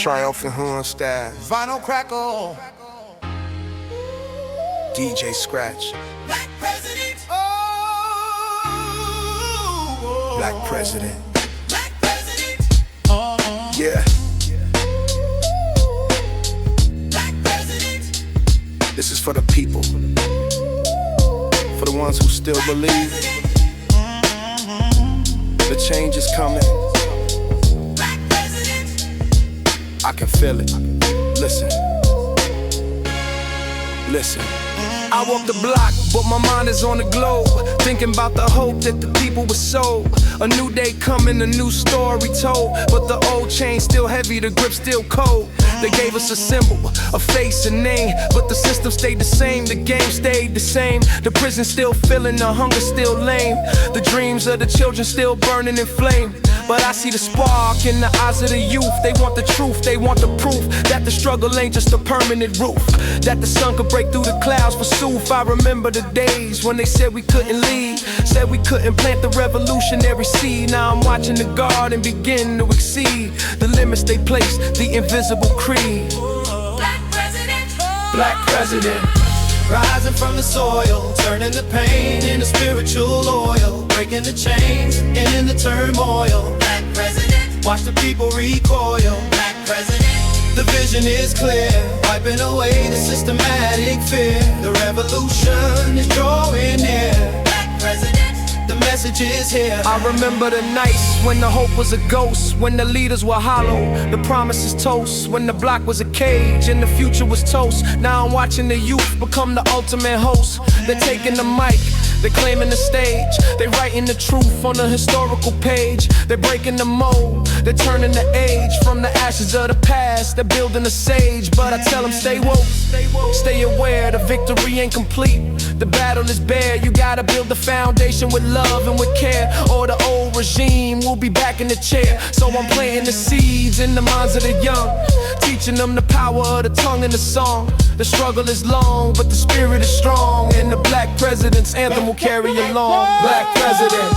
Triumphant Horn style. Vinyl crackle. DJ Scratch. Black President. Black President. Black President. Yeah. Black President. This is for the people. For the ones who still believe. The change is coming. Black President. I can feel it. Listen. Listen. I walk the block, but my mind is on the globe, thinking about the hope that the people were sold. A new day coming, a new story told, but the old chain still heavy, the grip still cold. They gave us a symbol, a face, a name, but the system stayed the same, the game stayed the same. The prison still filling, the hunger still lame. The dreams of the children still burning in flame. But I see the spark in the eyes of the youth. They want the truth, they want the proof that the struggle ain't just a permanent roof, that the sun could break through the clouds for Sooth. I remember the days when they said we couldn't lead, said we couldn't plant the revolutionary seed. Now I'm watching the garden begin to exceed the limits they placed, the invisible creed. Black President. Black President, rising from the soil, turning the pain into spiritual oil, breaking the chains and in the turmoil. Black President. Watch the people recoil. Black President. The vision is clear, wiping away the systematic fear. The revolution is drawing near. Black President. The message is here. I remember the nights when the hope was a ghost, when the leaders were hollow, the promises toast, when the block was a cage and the future was toast. Now I'm watching the youth become the ultimate host. They're taking the mic, they're claiming the stage, they're writing the truth on the historical page. They're breaking the mold, they're turning the age from the ashes of the past. They're building a sage, but I tell them stay woke, stay aware, the victory ain't complete. The battle is bare, you gotta build the foundation with love and with care, or the old regime will be back in the chair. So I'm planting the seeds in the minds of the young, teaching them the power of the tongue and the song. The struggle is long, but the spirit is strong, and the Black President's anthem will carry along. Black President,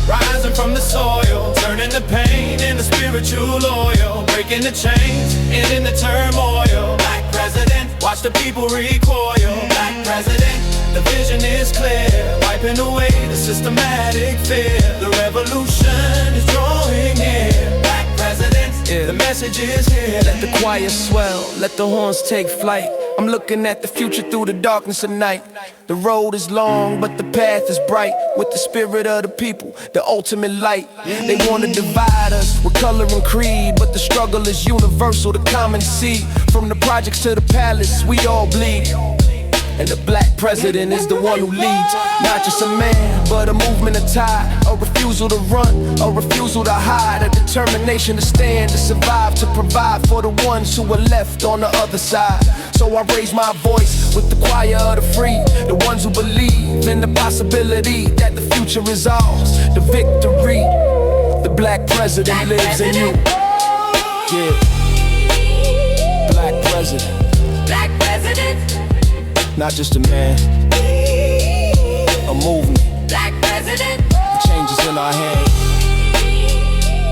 rising from the soil, turning the pain into spiritual oil, breaking the chains and in the turmoil. Black President, watch the people recoil. Black President, the vision is clear, wiping away the systematic fear. The revolution is drawing near. Black President, the message is here. let the choir swell, let the horns take flight. I'm looking at the future through the darkness of night. The road is long, but the path is bright, with the spirit of the people, the ultimate light. They wanna divide us with color and creed, but the struggle is universal, the common seed. From the projects to the palace, we all bleed. And the Black President is the one who leads. Not just a man, but a movement of tide. A refusal to run, a refusal to hide. A determination to stand, to survive, to provide for the ones who are left on the other side. So I raise my voice with the choir of the free, the ones who believe in the possibility that the future is ours, the victory. The Black President lives in you. Yeah. Black President. Black President. Not just a man, a movement. Black President. The change is in our hands.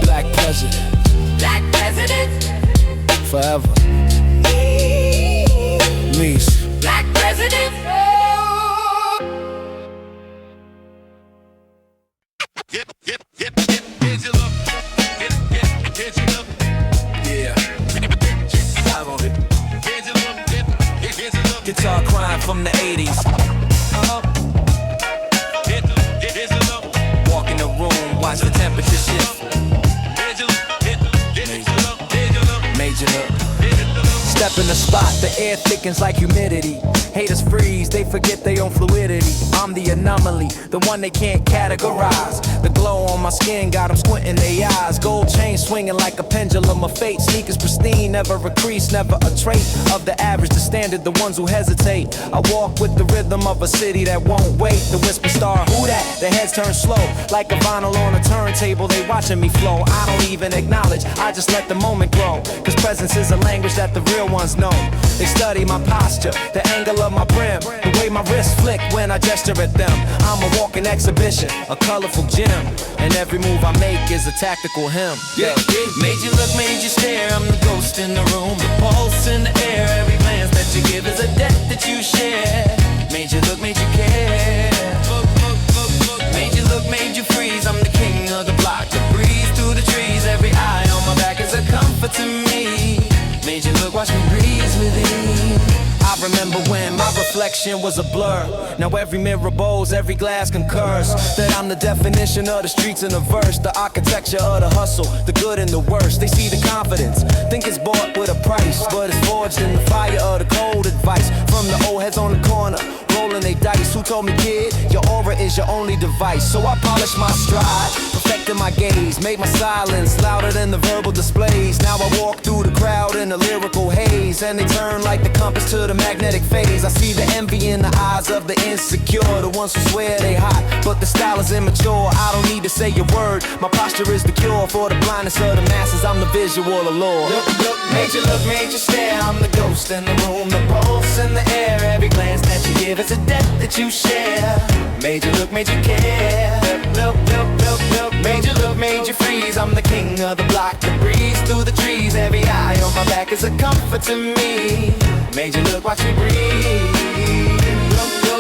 Black President. Black President. Forever. Least. Black President. Yeah. I'm on it. Guitar crying from the 80s. Walk in the room, watch the temperature shift. Major look. Step in the spot, the air thickens like humidity. Haters freeze, they forget their own fluidity. I'm the anomaly, the one they can't categorize. The glow on my skin got them squinting their eyes. Gold chain swinging like a pendulum of fate. Sneakers pristine, never a crease, never a trait of the average, the standard, the ones who hesitate. I walk with the rhythm of a city that won't wait. The whisper star, who that? Their heads turn slow, like a vinyl on a turntable. They watching me flow, I don't even acknowledge, I just let the moment grow. Cause presence is a language that the real ones know. They study my posture, the angle of my brim, the way my wrists flick when I gesture at them. I'm a walking exhibition, a colorful gem, and every move I make is a tactical hymn. Yeah, made you look, made you stare. I'm the ghost in the room, the pulse in the air. Every glance that you give is a debt that you share. Made you look, made you care. Made you look, made you freeze. I'm the king of the block, the breeze through the trees. Every eye on my back is a comfort to me. Made you look, watch me breeze with ease. I remember when my reflection was a blur. Now every mirror bows, every glass concurs that I'm the definition of the streets in a verse. The architecture of the hustle, the good and the worst. They see the confidence, think it's bought with a price, but it's forged in the fire of the cold advice. From the old heads on the corner, rolling they dice. Who told me, kid, your aura is your only device? So I polished my stride, perfected my gaze, made my silence louder than the verbal displays. Now I walk through the crowd in a lyrical haze, and they turn like the compass to the magnetic phase. I see the envy in the eyes of the insecure, the ones who swear they hot, but the style is immature. I don't need to say a word, my posture is the cure for the blindness of the masses. I'm the visual allure. Look, made you stare. I'm the ghost in the room, the pulse in the air. Every glance that you give is a debt that you share. Made you look, made you care. Look, made you look, made you freeze. I'm the king of the block, the breeze through the trees. Every eye on my back is a comfort to me. Made you look, watch me breathe.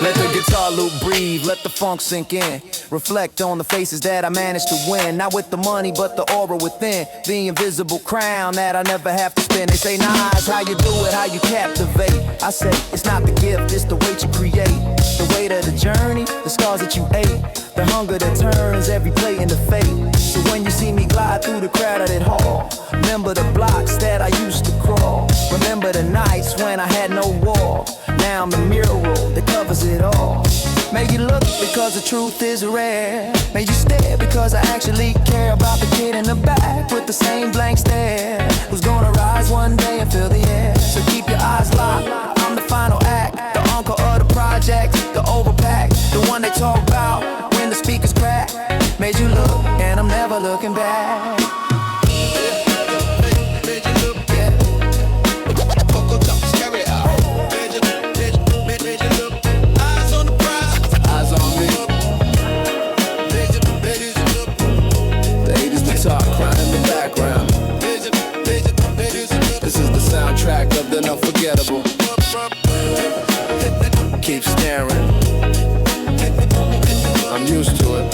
Let the guitar loop breathe, let the funk sink in. Reflect on the faces that I managed to win. Not with the money, but the aura within. The invisible crown that I never have to spin. They say, nah, it's how you do it, how you captivate. I say, it's not the gift, it's the weight you create. The weight of the journey, the scars that you ate. The hunger that turns every plate into fate. So when you see me glide through the crowded hall, remember the blocks that I used to crawl. Remember the nights when I had no wall. Now I'm the mural that covers it all. Made you look because the truth is rare. Made you stare because I actually care about the kid in the back with the same blank stare, who's gonna rise one day and fill the air. So keep your eyes locked, I'm the final act, the uncle of the project, the overpack, the one they talk about when the speakers crack. Made you look and I'm never looking back. Soundtrack of the unforgettable. Keep staring. I'm used to it.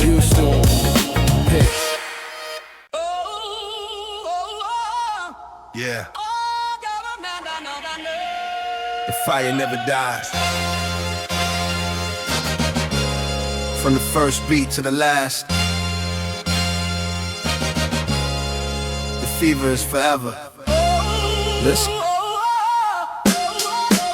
Used to it. Yeah. The fire never dies. From the first beat to the last. Fever is forever. Listen.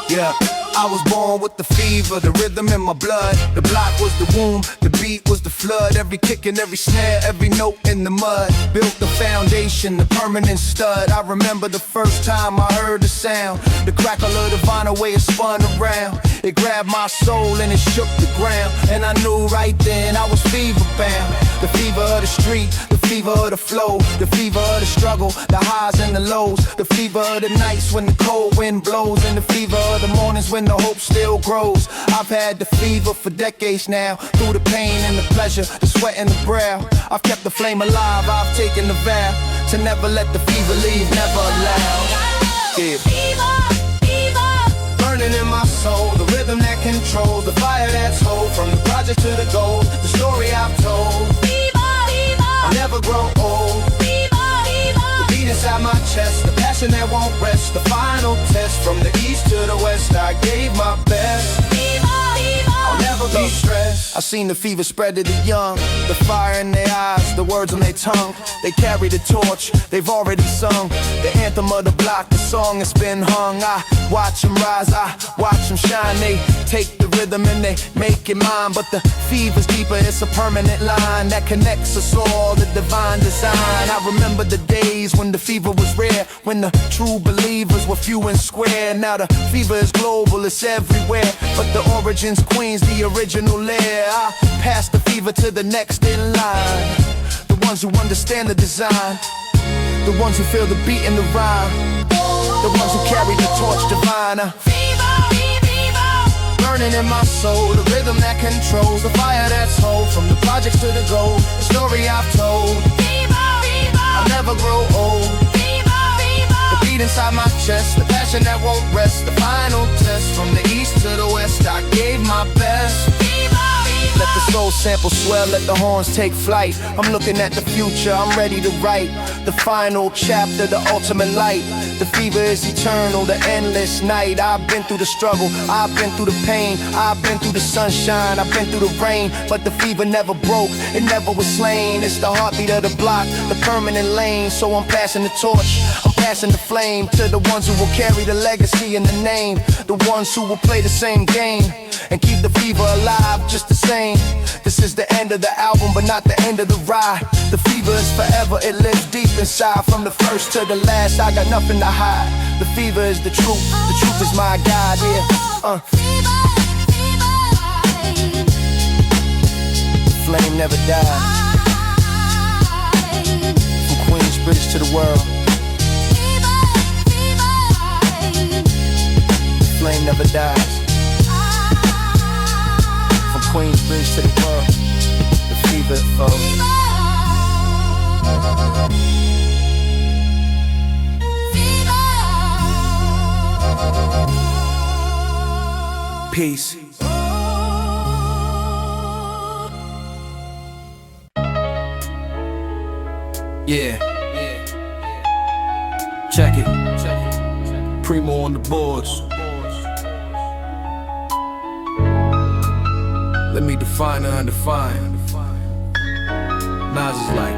Yeah, I was born with the fever, the rhythm in my blood. The block was the womb, the beat was the flood. Every kick and every snare, every note in the mud. Built the foundation, the permanent stud. I remember the first time I heard the sound. The crackle of the vinyl way it spun around. It grabbed my soul and it shook the ground. And I knew right then I was fever bound. The fever of the street, the fever of the flow, the fever of the struggle, the highs and the lows, the fever of the nights when the cold wind blows, and the fever of the mornings when the hope still grows. I've had the fever for decades now, through the pain and the pleasure, the sweat and the brow. I've kept the flame alive, I've taken the vow to never let the fever leave, never allow. Yeah. Burning in my soul, the rhythm that controls, the fire that's whole, from the project to the goal, the story I've told. I'll never grow old. The beat inside my chest, the passion that won't rest, the final test. From the east to the west, I gave my best. I'll never be stressed. I seen the fever spread to the young, the fire in their eyes, the words on their tongue. They carry the torch, they've already sung the anthem of the block, the song that's been hung. I watch them rise, I watch them shine. They take the rhythm and they make it mine. But the fever's deeper, it's a permanent line that connects us all, the divine design. I remember the days when the fever was rare, when the true believers were few and square. Now the fever is global, it's everywhere, but the origin's Queens, the original lair. I pass the fever to the next in line, the ones who understand the design. The ones who feel the beat and the rhyme, the ones who carry the torch divine. Burning in my soul, the rhythm that controls the fire that's whole. From the projects to the goal, the story I've told. I'll never grow old. The beat inside my chest, the passion that won't rest. The final test, from the east to the west, I gave my best. Let the soul sample swell, let the horns take flight. I'm looking at the future, I'm ready to write the final chapter, the ultimate light. The fever is eternal, the endless night. I've been through the struggle, I've been through the pain, I've been through the sunshine, I've been through the rain. But the fever never broke, it never was slain. It's the heartbeat of the block, the permanent lane. So I'm passing the torch, I'm passing the flame to the ones who will carry the legacy and the name. The ones who will play the same game and keep the fever alive just the same. This is the end of the album, but not the end of the ride. The fever is forever, it lives deep inside. From the first to the last, I got nothing to hide. The fever is the truth is my guide, yeah. The flame never dies. From Queensbridge to the world, the flame never dies. Queensbridge to the world, the fever flows. Peace. Yeah. Check it. Primo on the boards. Let me define the undefined. Nas is like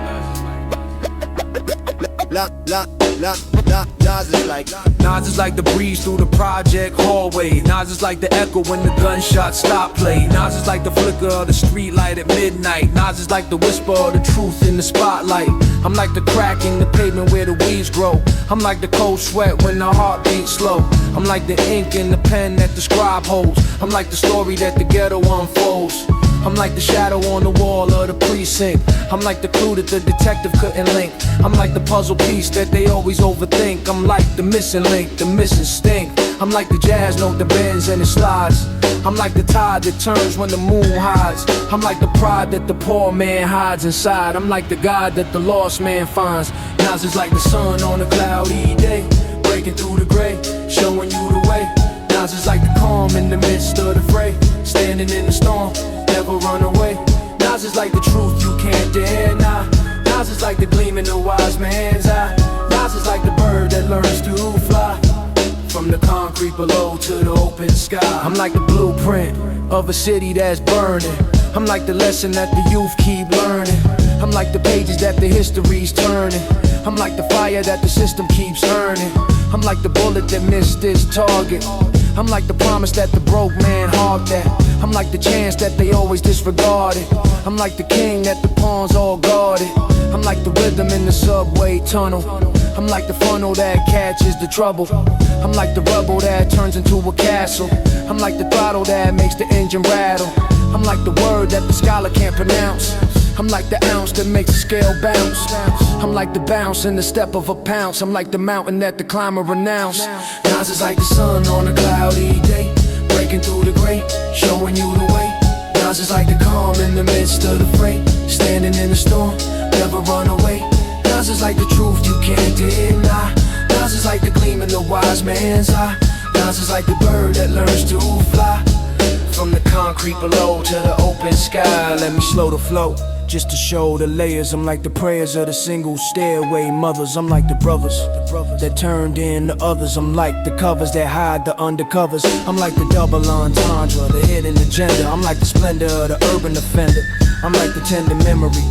Nas is like the breeze through the project hallway. Nas is like the echo when the gunshots stop play. Nas is like the flicker of the street light at midnight. Nas is like the whisper of the truth in the spotlight. I'm like the crack in the pavement where the weeds grow. I'm like the cold sweat when the heart beats slow. I'm like the ink in the pen that the scribe holds. I'm like the story that the ghetto unfolds. I'm like the shadow on the wall of the precinct. I'm like the clue that the detective couldn't link. I'm like the puzzle piece that they always overthink. I'm like the missing link, the missing stink. I'm like the jazz note that bends and it slides. I'm like the tide that turns when the moon hides. I'm like the pride that the poor man hides inside. I'm like the God that the lost man finds. Nas is like the sun on a cloudy day, breaking through the gray, showing you the way. Nas is like the calm in the midst of the fray, standing in the storm, never run away. Nas is like the truth you can't deny. Nas is like the gleam in the wise man's eye. Nas is like the bird that learns to fly, from the concrete below to the open sky. I'm like the blueprint of a city that's burning. I'm like the lesson that the youth keep learning. I'm like the pages that the history's turning. I'm like the fire that the system keeps earning. I'm like the bullet that missed its target. I'm like the promise that the broke man hogged at. I'm like the chance that they always disregarded. I'm like the king that the pawns all guarded. I'm like the rhythm in the subway tunnel. I'm like the funnel that catches the trouble. I'm like the rubble that turns into a castle. I'm like the throttle that makes the engine rattle. I'm like the word that the scholar can't pronounce. I'm like the ounce that makes the scale bounce. I'm like the bounce in the step of a pounce. I'm like the mountain that the climber renounced. Nas is like the sun on a cloudy day, breaking through the gray, showing you the way. Nas is like the calm in the midst of the fray, standing in the storm, never run away. Nas is like the truth you can't deny. Nas is like the gleam in the wise man's eye. Nas is like the bird that learns to fly, from the concrete below to the open sky. Let me slow the flow, just to show the layers. I'm like the prayers of the single stairway mothers. I'm like the brothers that turned into others. I'm like the covers that hide the undercovers. I'm like the double entendre, the hidden agenda. I'm like the splendor of the urban offender. I'm like the tender memory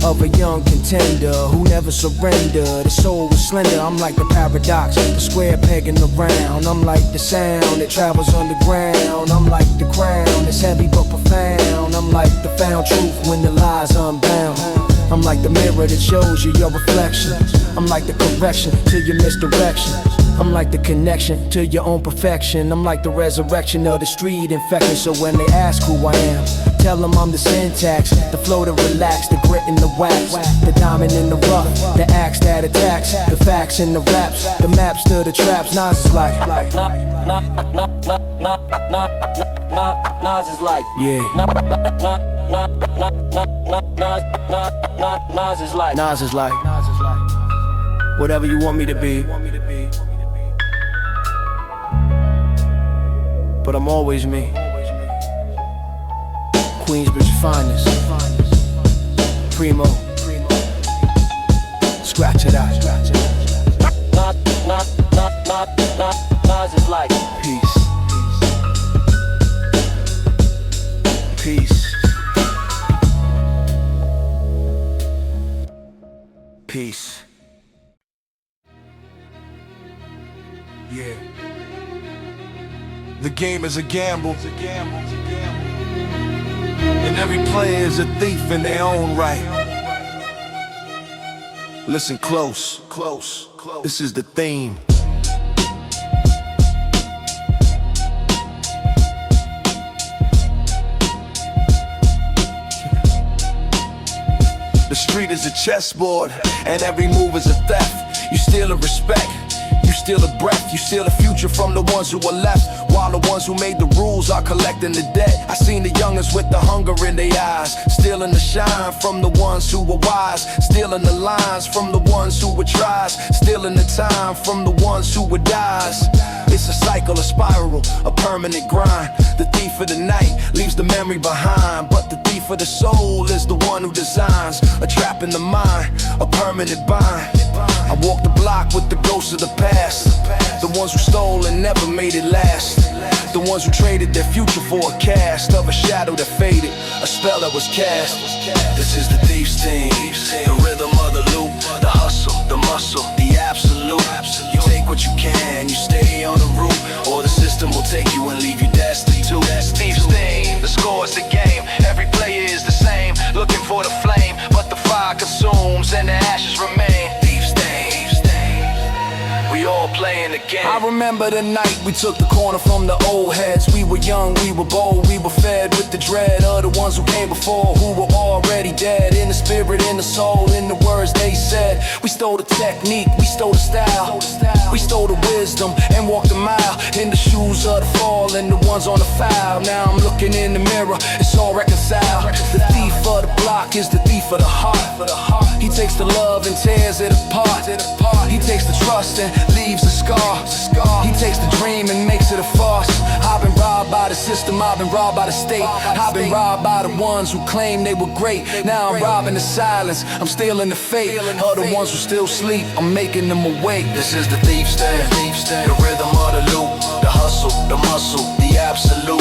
of a young contender who never surrendered. His soul was slender. I'm like the paradox, the square peg in the round. I'm like the sound that travels underground. I'm like the crown that's heavy but profound. I'm like the found truth when the lies unbound. I'm like the mirror that shows you your reflection. I'm like the correction to your misdirection. I'm like the connection to your own perfection. I'm like the resurrection of the street infection. So when they ask who I am, tell them I'm the syntax, the flow to relax, the grit in the wax, the diamond in the rough, the axe that attacks, the facts in the raps, the maps to the traps. Nas is like, Nas is like, yeah. Nas is like, Nas is like, whatever you want me to be, but I'm always me. Queensbridge finest, primo. Scratch it out. Nas is like, Peace. Peace. Peace. Yeah. The game is a gamble. And every player is a thief in their own right. Listen close. This is the theme. The street is a chessboard, and every move is a theft. You steal a respect, you steal a breath, you steal the future from the ones who are left, while the ones who made the rules are collecting the debt. I seen the youngins with the hunger in their eyes, stealing the shine from the ones who were wise, stealing the lines from the ones who were tries, stealing the time from the ones who were dies. It's a cycle, a spiral, a permanent grind. The thief of the night leaves the memory behind, but the thief of the soul is the one who designs a trap in the mind, a permanent bind. I walk the block with the ghosts of the past, the ones who stole and never made it last, the ones who traded their future for a cast of a shadow that faded, a spell that was cast. This is the thief's theme, the rhythm of the loop, the hustle, the muscle, the absolute. You take what you can, you stay on the route, or the system will take you and leave you destined to. That's thief's theme, the score is the game, every player is the same, looking for the flame, but the fire consumes and the ashes remain. Thief's theme, we all playing the game. I remember the night we took the corner from the old heads. We were young, we were bold, we were fed with the dread of the ones who came before, who were already dead. In the spirit, in the soul, in the words they said. We stole the technique, we stole the style, we stole the wisdom and walked a mile in the shoes of the fall and the ones on the foul. Now I'm looking in the mirror, it's all reconciled. The thief of the block is the thief of the heart. He takes the love and tears it apart. He takes the trust and leaves a scar. He takes the dream and makes it a farce. I've been robbed by the system, I've been robbed by the state, I've been robbed by the ones who claimed they were great. Now I'm robbing the silence, I'm stealing the fate of the ones who still sleep, I'm making them awake. This is the thief's thing, the rhythm of the loop, the hustle, the muscle, the absolute.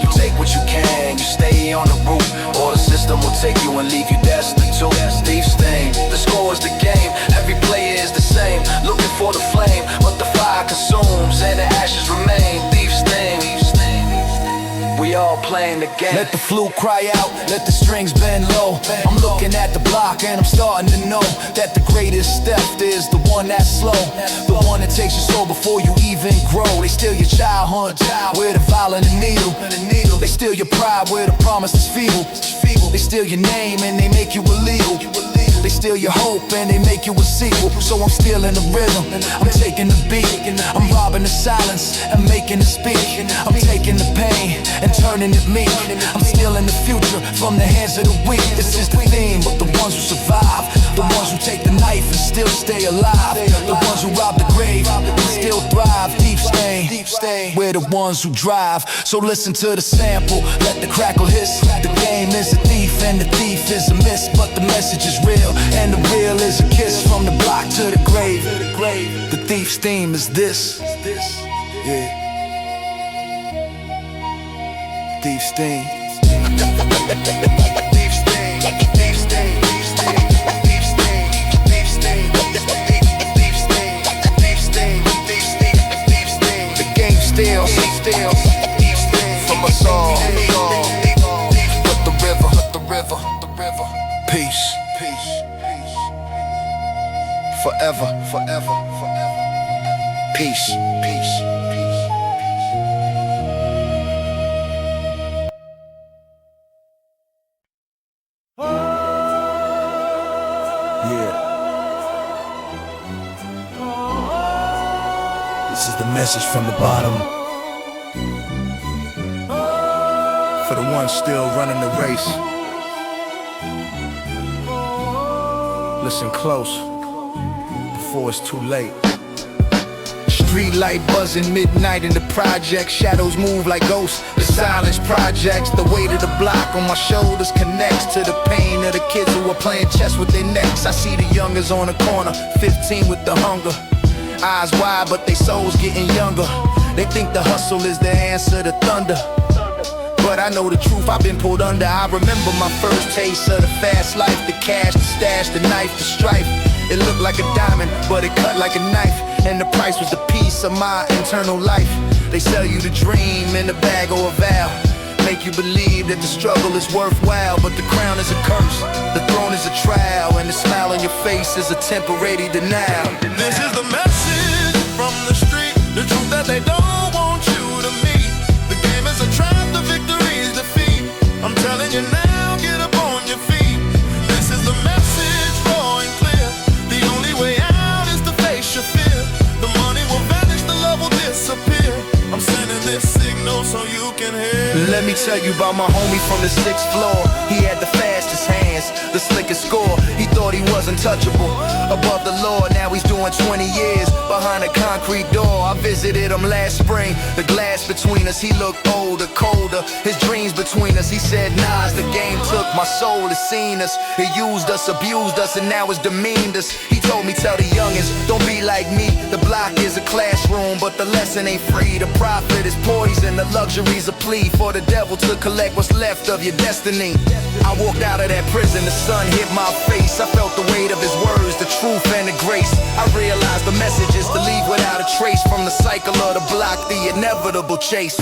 You take what you can, you stay on the route, or the system will take you and leave you destined to. Thief's thing, the score is the game, every player is the same, looking for the flame, but the fire consumes and the ashes remain. Thief's thing, we all playing the game. Let the flute cry out, let the strings bend low. I'm looking at the block and I'm starting to know that the greatest theft is the one that's slow, the one that takes your soul before you even grow. They steal your childhood with a violent needle. They steal your pride where the promise is feeble. They steal your name and they make you illegal. They steal your hope and they make you a sequel. So I'm stealing the rhythm, I'm taking the beat, I'm robbing the silence and making it speak. I'm taking the pain and turning it me. I'm stealing the future from the hands of the weak. This is the theme, but the ones who survive, the ones who take the knife and still stay alive, the ones who rob the grave and still thrive. Deep stain, we're the ones who drive. So listen to the sample, let the crackle hiss. The game is a thief and the thief is a miss, but the message is real and the real is a kiss from the block to the grave. The thief's theme is this. Yeah. Thief's theme. Thief's theme. Thief's theme. Thief's theme. Thief's theme. Thief's theme. Thief's theme. Thief's theme. Thief's theme. The game steals from us all. But the river. Peace. Forever. Peace. Peace. This is the message from the bottom. For the ones still running the race. Listen close, before it's too late. Street light buzzing midnight in the project. Shadows move like ghosts, the silence projects. The weight of the block on my shoulders connects to the pain of the kids who are playing chess with their necks. I see the youngers on the corner, 15 with the hunger. Eyes wide but they souls getting younger. They think the hustle is the answer to thunder, but I know the truth, I've been pulled under. I remember my first taste of the fast life. The cash, the stash, the knife, the strife. It looked like a diamond, but it cut like a knife. And the price was the peace of my internal life. They sell you the dream in a bag or a vow, make you believe that the struggle is worthwhile. But the crown is a curse, the throne is a trial, and the smile on your face is a temporary denial. This is the message from the street, the truth that they don't want you to meet. The game is a trap, the victory is defeat. I'm telling you now, get up on your feet. This is the message, raw and clear. The only way out is to face your fear. The money will vanish, the love will disappear. I'm sending this signal so you can hear. Let me tell you about my homie from the 6th floor. He had the fastest hands, the slickest score. He thought he was untouchable, above the law. Now he's doing 20 years behind a concrete door. I visited him last spring. The glass between us, he looked older, colder. His dreams between us, he said, Nas, the game took my soul, it's seen us. He used us, abused us, and now it's demeaned us. He told me, tell the youngins, don't be like me. The block is a classroom, but the lesson ain't free. The profit is poison, the luxury's a plea for the devil to collect what's left of your destiny. I walked out of that prison, the sun hit my face. I felt the weight of his words, the truth and the grace. I realized the message is to leave without a trace. From the cycle of the block, the inevitable chase.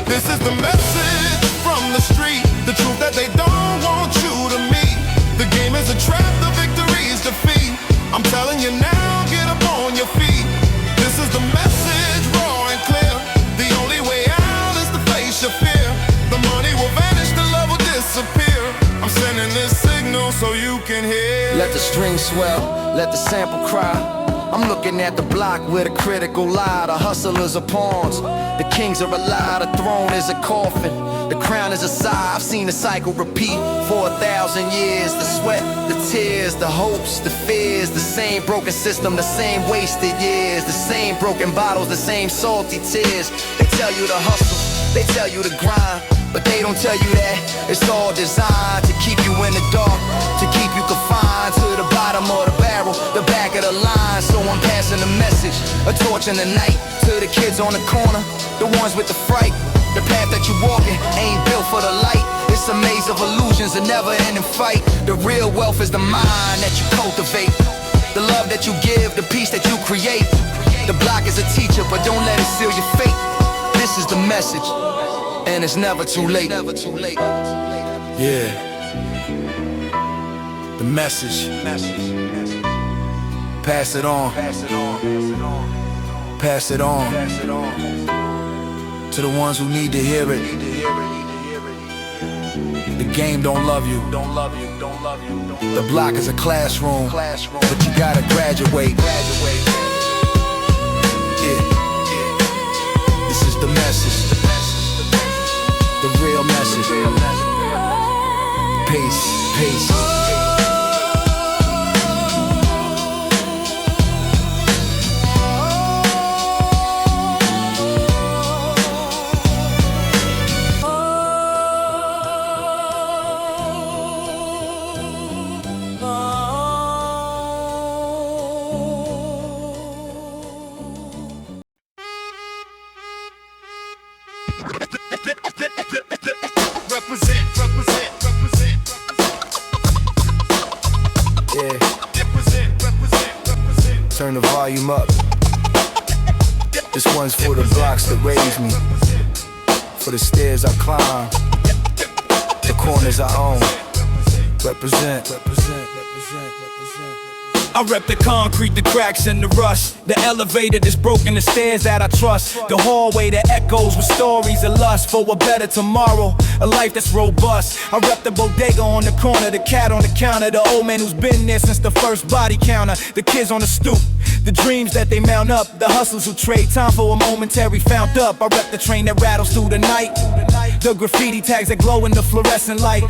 This is the message from the street, the truth that they don't want you to meet. The game is a trap, the victory is defeat. I'm telling you now, get up on your feet. This is the message, raw and clear. The only way out is to face your fear. The money will vanish, the love will disappear. I'm sending this signal so you can hear. Let the string swell, let the sample cry. I'm looking at the block with a critical lie. The hustlers are pawns, the kings are a lie. The throne is a coffin, the crown is a sigh. I've seen the cycle repeat for 1,000 years. The sweat, the tears, the hopes, the fears. The same broken system, the same wasted years. The same broken bottles, the same salty tears. They tell you to hustle, they tell you to grind, but they don't tell you that it's all designed to keep you in the dark, to keep you confined to the bottom of the barrel, the back of the line. So I'm passing a message, a torch in the night, to the kids on the corner, the ones with the fright. The path that you're walking ain't built for the light. It's a maze of illusions, a never-ending fight. The real wealth is the mind that you cultivate, the love that you give, the peace that you create. The block is a teacher, but don't let it seal your fate. This is the message, and it's never too late. Yeah. The message. Pass it on. Pass it on. To the ones who need to hear it. The game don't love you. The block is a classroom, but you gotta graduate. Yeah. This is the message. The real message. Peace, peace. Turn the volume up. This one's for the blocks that raised me, for the stairs I climb, the corners I own. Represent. I rep the concrete, the cracks and the rust, the elevator that's broken, the stairs that I trust, the hallway that echoes with stories of lust for a better tomorrow, a life that's robust. I rep the bodega on the corner, the cat on the counter, the old man who's been there since the first body counter, the kids on the stoop, the dreams that they mount up, the hustlers who trade time for a momentary found up. I rep the train that rattles through the night, the graffiti tags that glow in the fluorescent light,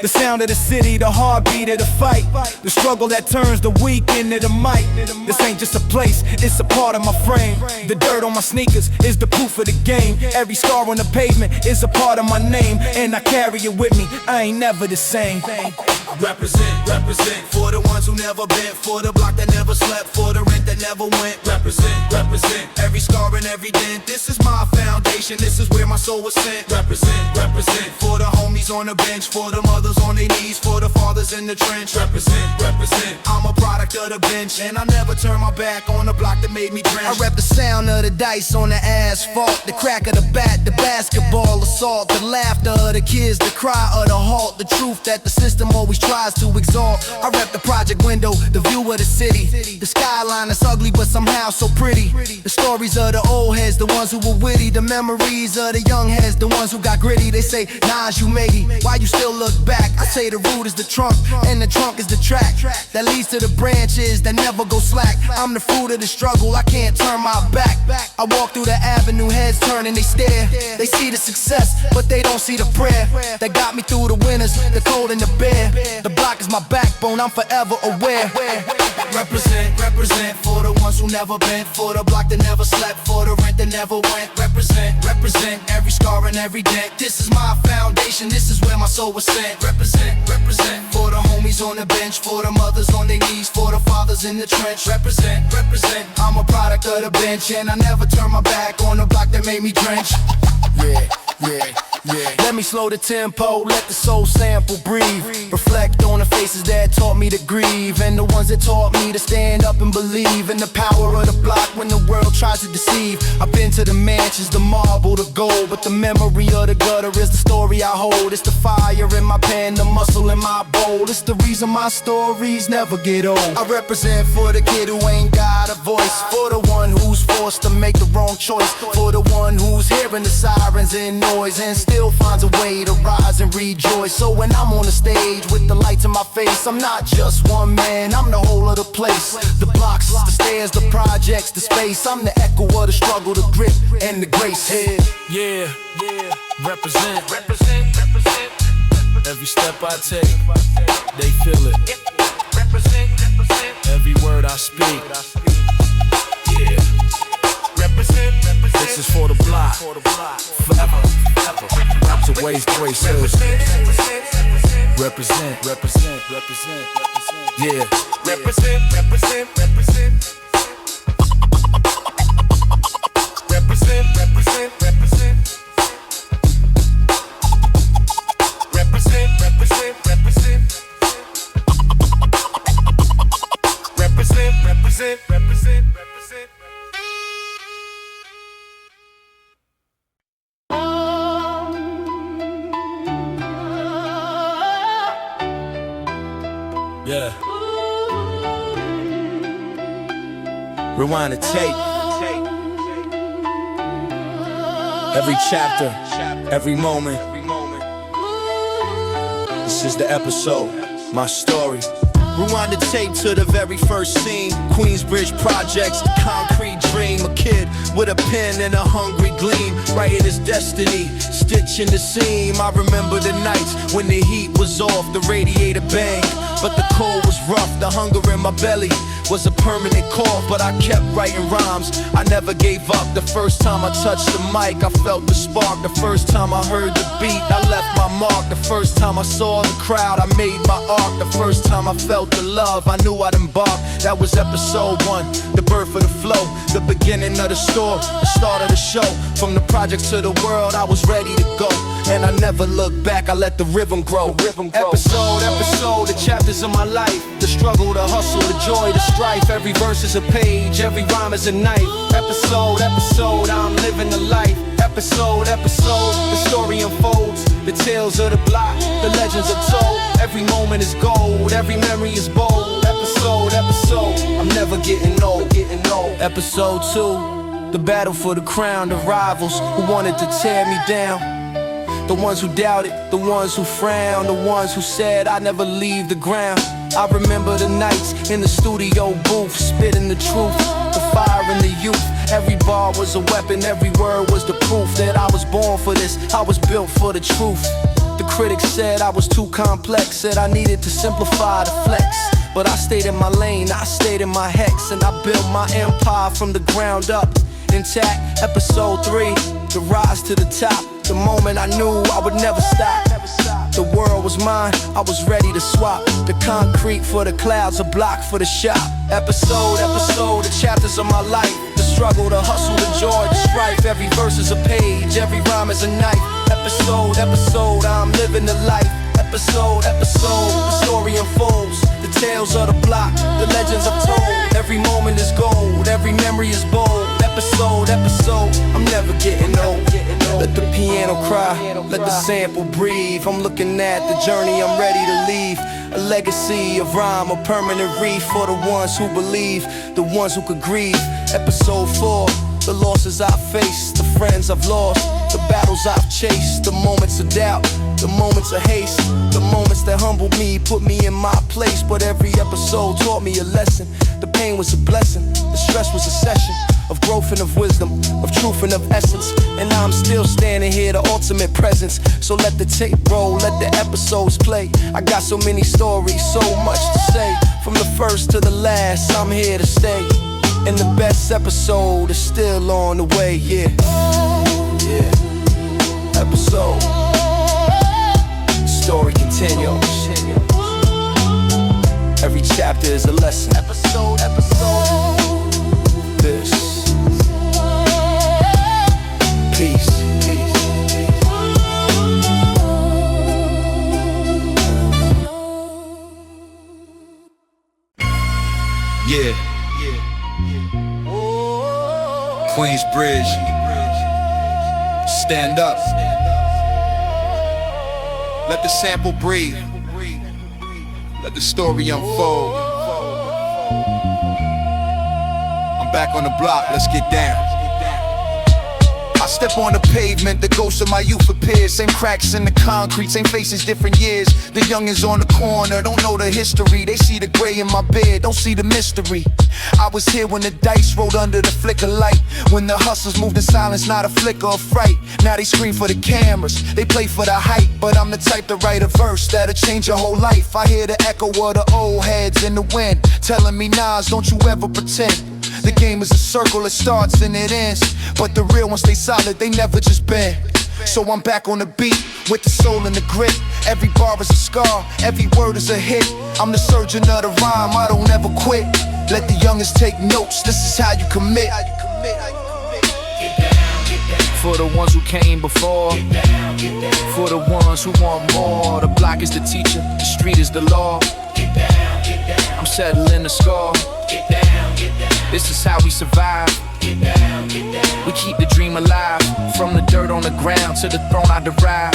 the sound of the city, the heartbeat of the fight, the struggle that turns the weak into the might. This ain't just a place, it's a part of my frame. The dirt on my sneakers is the proof of the game. Every scar on the pavement is a part of my name, and I carry it with me, I ain't never the same. Represent, represent for the ones who never been, for the block that never slept, for the rent that never went. Represent, represent every scar and every dent. This is my foundation, this is where my soul was sent. Represent, represent for the homies on the bench, for the mothers on their knees, for the fathers in the trench. Represent, represent, I'm a product of the bench, and I never turn my back on the block that made me drenched. I rep the sound of the dice on the asphalt, the crack of the bat, the basketball assault, the laughter of the kids, the cry of the halt, the truth that the system always tries to exalt. I rep the project window, the view of the city, the skyline that's ugly but somehow so pretty, the stories of the old heads, the ones who were witty, the memories of the young heads, the ones who got gritty. They say, Nas, you made it, why you still look back? I say the root is the trunk, and the trunk is the track that leads to the branches that never go slack. I'm the fruit of the struggle, I can't turn my back. I walk through the avenue, heads turn and they stare. They see the success, but they don't see the prayer that got me through the winters, the cold and the bare. The block is my backbone, I'm forever aware. Represent, represent for the ones who never been, for the block that never slept, for the rent that never went. Represent, represent every scar and every dent. This is my foundation, this is where my soul was sent. Represent, represent for the homies on the bench, for the mothers on their knees, for the fathers in the trench. Represent, represent, I'm a product of the bench, and I never turn my back on the block that made me drench. Yeah, yeah, yeah. Let me slow the tempo, let the soul sample breathe. Reflect on the faces that taught me to grieve, and the ones that taught me to stand up and believe in the power of the block when the world tries to deceive. I've been to the mansions, the marble, the gold, but the memory of the gutter is the story I hold. It's the fire in my pen, the muscle in my bowl. It's the reason my stories never get old. I represent for the kid who ain't got a voice, for the one who's forced to make the wrong choice, for the one who's hearing the sirens and noise and still finds a way to rise and rejoice. So when I'm on the stage with the lights in my face, I'm not just one man, I'm the whole of the place. The blocks, the stairs, the projects, the space. I'm the echo of the struggle, the grit, and the grace. Yeah, yeah, represent, represent, represent. Every step I take, they feel it. Represent, represent. Every word I speak, yeah. Represent, represent. This is for the block, forever, forever. To waste grace, represent, represent, represent, represent. Yeah, represent, represent, represent. Represent, represent, represent. Represent, represent, represent. Represent, represent, represent, represent. Yeah. Rewind the tape. Every chapter, every moment. This is the episode, my story. Rewind the tape to the very first scene. Queensbridge projects, the concrete dream. A kid with a pen and a hungry gleam, writing his destiny, stitching the seam. I remember the nights when the heat was off, the radiator banged, but the cold was rough. The hunger in my belly was a permanent cough, but I kept writing rhymes, I never gave up. The first time I touched the mic, I felt the spark. The first time I heard the beat, I left my mark. The first time I saw the crowd, I made my arc. The first time I felt the love, I knew I'd embark. That was episode 1, the birth of the flow, the beginning of the story, the start of the show. From the project to the world, I was ready to go, and I never looked back, I let the rhythm grow. Episode, the chapters of my life, the struggle, the hustle, the joy, the strife. Every verse is a page, every rhyme is a knife. Episode, I'm living the life. Episode, the story unfolds. The The tales of the block, the legends are told. Every moment is gold, every memory is bold. Episode, I'm never getting old. Episode 2, the battle for the crown. The rivals who wanted to tear me down, the ones who doubted, the ones who frowned, the ones who said I'd never leave the ground. I remember the nights in the studio booth, spitting the truth, the fire in the youth. Every bar was a weapon, every word was the proof that I was born for this, I was built for the truth. The critics said I was too complex, said I needed to simplify the flex. But I stayed in my lane, I stayed in my hex, and I built my empire from the ground up, intact. Episode 3, the rise to the top. The moment I knew I would never stop. The world was mine, I was ready to swap. The concrete for the clouds, a block for the shop. Episode, the chapters of my life. The struggle, the hustle, the joy, the strife. Every verse is a page, every rhyme is a knife. Episode, I'm living the life. Episode, the story unfolds. The tales of the block, the legends I've told. Every moment is gold, every memory is bold. Episode, I'm never getting old. Let the piano cry, let the sample breathe. I'm looking at the journey I'm ready to leave. A legacy of rhyme, a permanent reef for the ones who believe, the ones who could grieve. Episode 4, the losses I faced, the friends I've lost, the battles I've chased, the moments of doubt, the moments of haste, the moments that humbled me, put me in my place. But every episode taught me a lesson. The pain was a blessing, the stress was a session of growth and of wisdom, of truth and of essence. And now I'm still standing here, the ultimate presence. So let the tape roll, let the episodes play. I got so many stories, so much to say. From the first to the last, I'm here to stay. And the best episode is still on the way, yeah. Episode, story continues. Every chapter is a lesson. Episode, this. Peace. Yeah. Queensbridge. Stand up. Let the sample breathe. Let the story unfold. I'm back on the block, let's get down. I step on the pavement, the ghosts of my youth appear. Same cracks in the concrete, same faces, different years. The youngins on the corner don't know the history. They see the gray in my beard, don't see the mystery. I was here when the dice rolled under the flicker light, when the hustlers moved in silence, not a flicker of fright. Now they scream for the cameras, they play for the hype. But I'm the type to write a verse that'll change your whole life. I hear the echo of the old heads in the wind, telling me, Nas, don't you ever pretend. The game is a circle, it starts and it ends. But the real ones stay solid, they never just bend. So I'm back on the beat, with the soul and the grit. Every bar is a scar, every word is a hit. I'm the surgeon of the rhyme, I don't ever quit. Let the youngest take notes, this is how you commit. For the ones who came before, for the ones who want more. The block is the teacher, the street is the law. I'm settling the score. This is how we survive. We keep the dream alive. From the dirt on the ground to the throne I derive.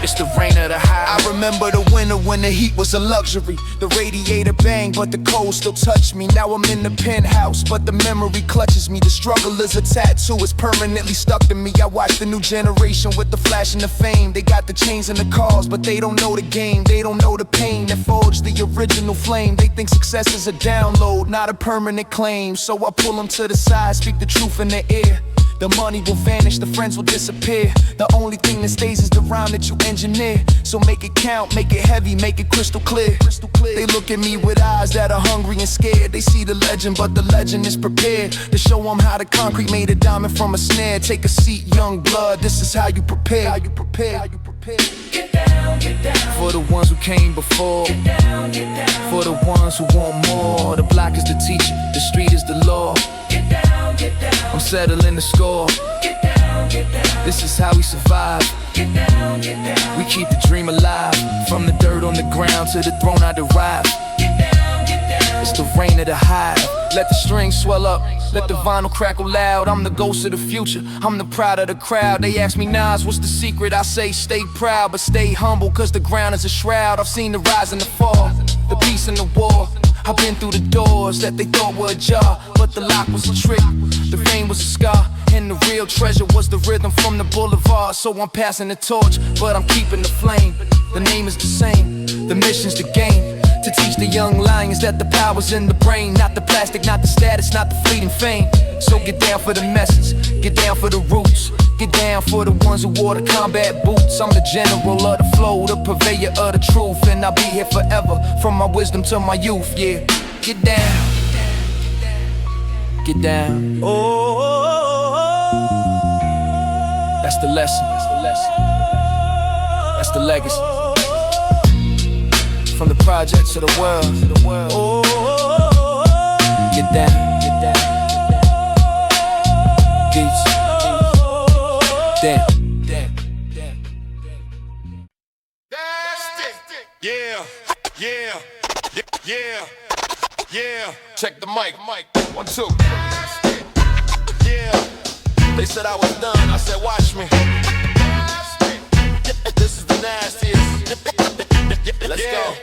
It's the rain of the high. I remember the winter when the heat was a luxury. The radiator banged, but the cold still touched me. Now I'm in the penthouse, but the memory clutches me. The struggle is a tattoo, it's permanently stuck to me. I watch the new generation with the flash and the fame. They got the chains and the cars, but they don't know the game. They don't know the pain that forged the original flame. They think success is a download, not a permanent claim. So I pull them to the side, speak the truth in their ear. The money will vanish, the friends will disappear. The only thing that stays is the rhyme that you engineer. So make it count, make it heavy, make it crystal clear. They look at me with eyes that are hungry and scared. They see the legend, but the legend is prepared to show them how the concrete made a diamond from a snare. Take a seat, young blood, this is how you prepare. Get down, get down. For the ones who came before, Get down, get down. for the ones who want more. The block is the teacher, the street is the law. Get down, get down. I'm settling the score. Get down, get down. This is how we survive. Get down, get down. We keep the dream alive. From the dirt on the ground to the throne I derive. Get down, get down. It's It's the reign of the hive. Let the strings swell up, let the vinyl crackle loud. I'm the ghost of the future, I'm the pride of the crowd. They ask me, Nas, what's the secret? I say, stay proud, but stay humble, cause the ground is a shroud. I've seen the rise and the fall, the peace and the war. I've been through the doors that they thought were ajar, but the lock was a trick, the fame was a scar, and the real treasure was the rhythm from the boulevard. So I'm passing the torch, but I'm keeping the flame. The name is the same, the mission's the game, to teach the young lions that the power's in the brain. Not the plastic, not the status, not the fleeting fame. So get down for the message, get down for the roots, get down for the ones who wore the combat boots. I'm the general of the flow, the purveyor of the truth, and I'll be here forever, from my wisdom to my youth, yeah. Get down, get down. That's the lesson, that's the lesson, that's the legacy. From the project to the world, get down, get down. Beats, damn, damn, damn. Yeah, yeah, yeah, yeah. Check the mic, 1, 2. Yeah. They said I was done, I said watch me. This is the nastiest. Let's go.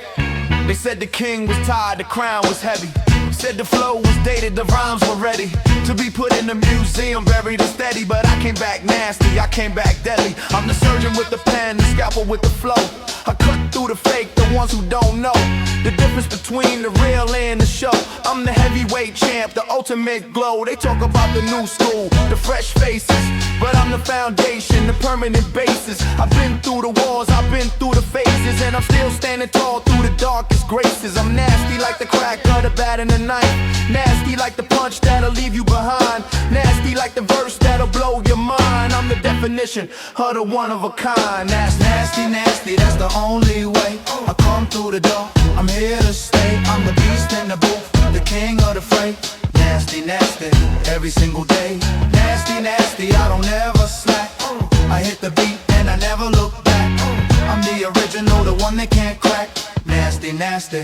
They said the king was tired, the crown was heavy. Said the flow was dated, the rhymes were ready to be put in the museum, buried and steady. But I came back nasty, I came back deadly. I'm the surgeon with the pen, the scalpel with the flow. I cut through the fake, the ones who don't know the difference between the real and the show. I'm the heavyweight champ, the ultimate glow. They talk about the new school, the fresh faces, but I'm the foundation, the permanent basis. I've been through the wars, I've been through the phases, and I'm still standing tall through the darkest graces. I'm nasty like the crack of the bat and the knife, nasty like the punch that'll leave you behind, nasty like the verse that'll blow your mind. I'm the definition of the one of a kind. That's nasty, nasty, that's the only way. I come through the door, I'm here to stay. I'm the beast in the booth, the king of the fray. Nasty, nasty, every single day. Nasty, nasty, I don't ever slack. I hit the beat and I never look back. I'm the original, the one they can't crack. Nasty, nasty,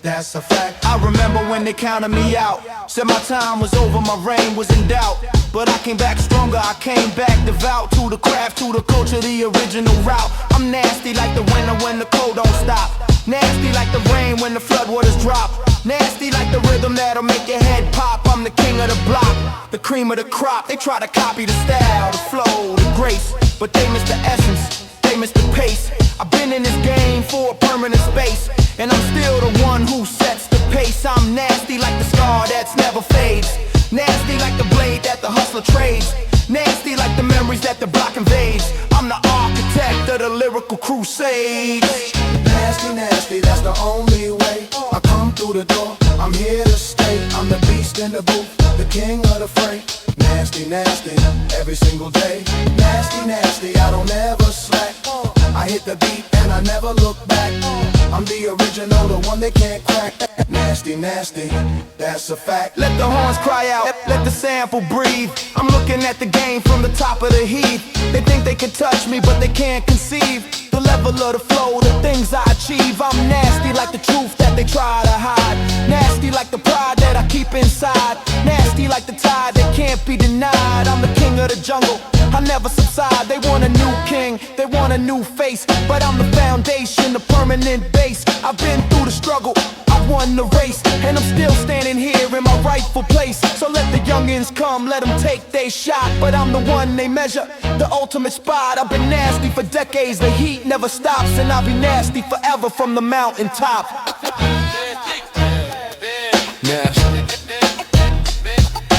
that's a fact. I remember when they counted me out, said my time was over, my reign was in doubt. But I came back stronger, I came back devout to the craft, to the culture, the original route. I'm nasty like the winter when the cold don't stop, nasty like the rain when the floodwaters drop, nasty like the rhythm that'll make your head pop. I'm the king of the block, the cream of the crop. They try to copy the style, the flow, the grace, but they miss the essence, they miss the pace. I've been in this game for a permanent space, and I'm still the one who sets the pace. I'm nasty like the scar that's never fades, nasty like the blade that the hustler trades, nasty like the memories that the block invades. I'm the architect of the lyrical crusade. Nasty, nasty, that's the only way. I come through the door, I'm here to stay. I'm the beast in the booth, the king of the fray. Nasty, nasty, every single day. Nasty, nasty, I don't ever slack. I hit the beat and I never look back. I'm the original, the one they can't crack. Nasty, nasty, that's a fact. Let the horns cry out, let the sample breathe. I'm looking at the game from the top of the heap. They think they can touch me, but they can't conceive the level of the flow, the things I achieve. I'm nasty like the truth that they try to hide, nasty like the pride that I keep inside, nasty like the tide that can't be denied. I'm the king of the jungle, I never subside. They want a new king, they want a new face, but I'm the foundation, the permanent base. I've been through the struggle, I won the race, and I'm still standing here in my rightful place. So let the youngins come, let them take their shot, but I'm the one they measure, the ultimate spot. I've been nasty for decades, the heat never stops, and I'll be nasty forever from the mountaintop. Nasty,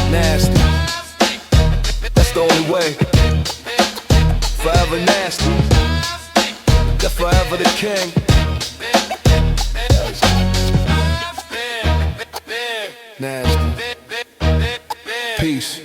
nasty, that's the only way. Forever nasty, they're forever the king. Nasty, peace.